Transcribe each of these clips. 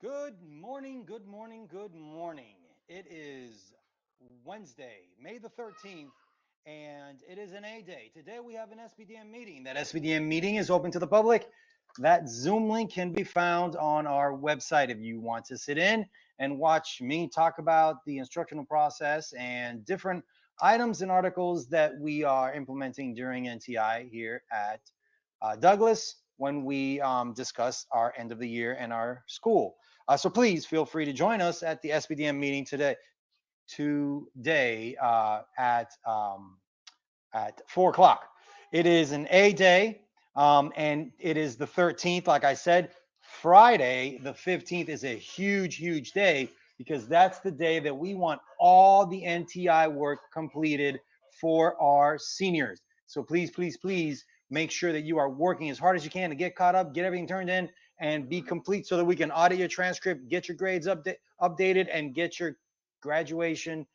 Good morning, good morning, good morning. It is Wednesday, May the 13th, and it is an A day. Today we have an SBDM meeting. That SBDM meeting is open to the public. That Zoom link can be found on our website if you want to sit in and watch me talk about the instructional process and different items and articles that we are implementing during NTI here at Douglas when we discuss our end of the year and our school. So please feel free to join us at the SBDM meeting today at 4 o'clock. It is an A day, and it is the 13th. Like I said, Friday the 15th is a huge, huge day because that's the day that we want all the NTI work completed for our seniors. So please, please, please make sure that you are working as hard as you can to get caught up, get everything turned in, and be complete so that we can audit your transcript, get your grades updated, and get your graduation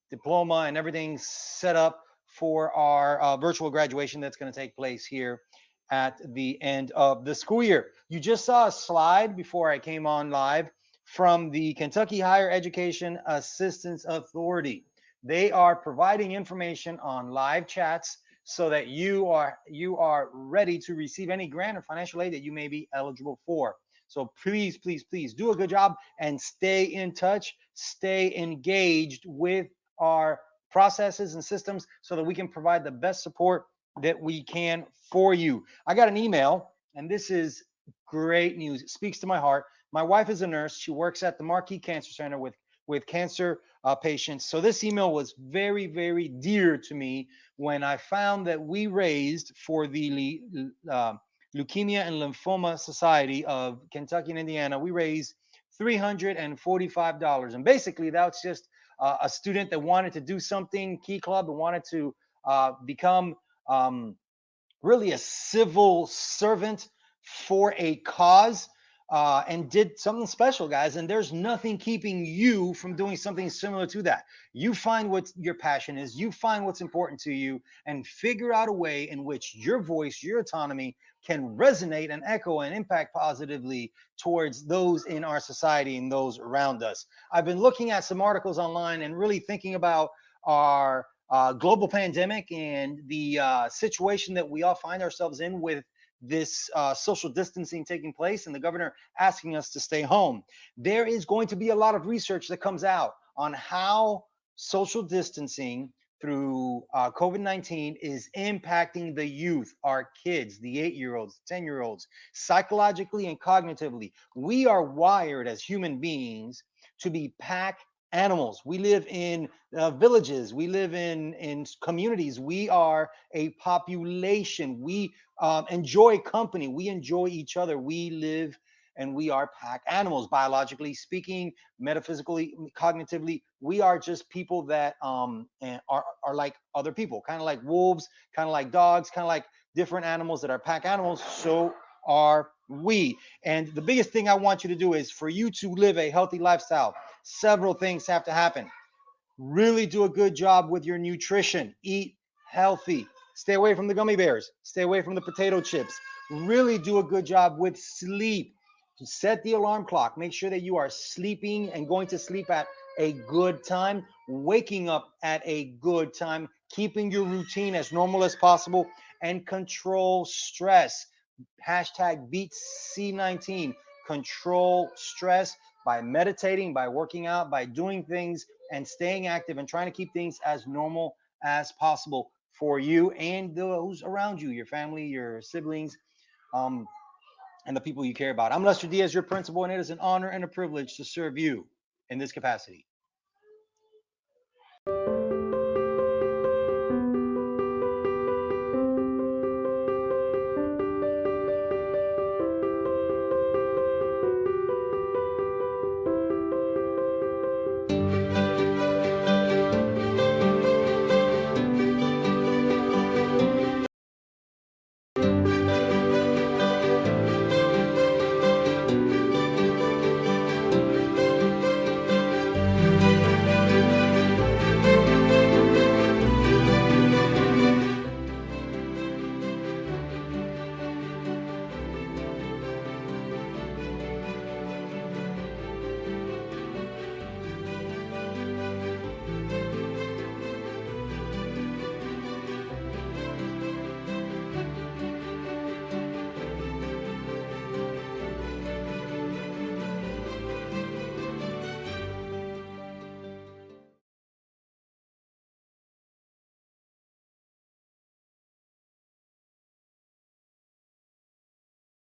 diploma and everything set up for our virtual graduation that's going to take place here at the end of the school year. You just saw a slide before I came on live from the Kentucky Higher Education Assistance Authority. They are providing information on live chats so that you are ready to receive any grant or financial aid that you may be eligible for. So please, please, please do a good job and stay in touch, stay engaged with our processes and systems so that we can provide the best support that we can for you. I got an email, and this is great news. It speaks to my heart. My wife is a nurse. She works at the Marquis Cancer Center with cancer patients. So this email was very, very dear to me when I found that we raised for the Leukemia and Lymphoma Society of Kentucky and Indiana. We raised $345. And basically, that's just a student that wanted to do something, Key Club, and wanted to become really a civil servant for a cause and did something special, guys. And there's nothing keeping you from doing something similar to that. You find what your passion is, you find what's important to you, and figure out a way in which your voice, your autonomy can resonate and echo and impact positively towards those in our society and those around us. I've been looking at some articles online and really thinking about our global pandemic and the situation that we all find ourselves in with this social distancing taking place and the governor asking us to stay home. There is going to be a lot of research that comes out on how social distancing through COVID-19 is impacting the youth, our kids, the 8-year-olds, 10-year-olds, psychologically and cognitively. We are wired as human beings to be pack animals. We live in villages. We live in communities. We are a population. We enjoy company. We enjoy each other. We live and we are pack animals, biologically speaking, metaphysically, cognitively. We are just people that are like other people, kind of like wolves, kind of like dogs, kind of like different animals that are pack animals. So are we. And the biggest thing I want you to do is for you to live a healthy lifestyle. Several things have to happen. Really do a good job with your nutrition. Eat healthy. Stay away from the gummy bears. Stay away from the potato chips. Really do a good job with sleep. Set the alarm clock. Make sure that you are sleeping and going to sleep at a good time, waking up at a good time, keeping your routine as normal as possible, and control stress. Hashtag beat C19. Control stress by meditating, by working out, by doing things and staying active and trying to keep things as normal as possible for you and those around you, your family, your siblings, um, and the people you care about. I'm Lester Diaz, your principal, and it is an honor and a privilege to serve you in this capacity.